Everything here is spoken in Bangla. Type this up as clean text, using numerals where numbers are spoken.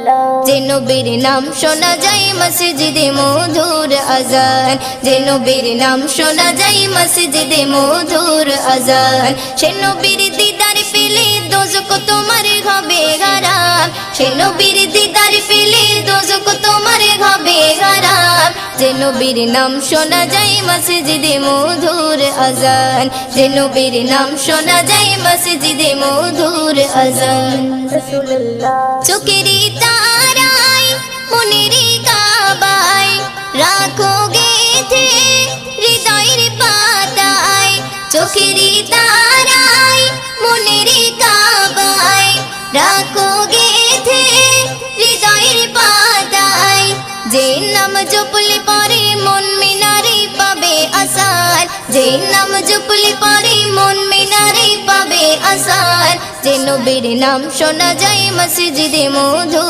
যে নবীর নাম শোনা যায় মসজিদে মধুর আজান, যে নবীর নাম শোনা যায় মসজিদে মধুর আজান। সে নবীর দিদার পেলে দোজখ তোমার হবে হারাম, সে নবীর দিদার পেলে দোজখ তোমার হবে হারাম। যে নবীর নাম শোনা যায় মসজিদে মধুর আজান, যে নবীর নাম শোনা যায় মসজিদে মধুর আজান। চোখেরই তারায় মনেরই কাবায় রাখো গেথে হৃদয়ের পাতায়, চোখেরই তারায় মনেরই কাবায় রাখো গেথে হৃদয়ের পাতায়। যে নাম জপলে পরে মন মিনারে পাবে আসার, যে নাম জপলে পরে মন মিনারে পাবে আসার। যে নবীর নাম শোনা যায় মসজিদে মধুর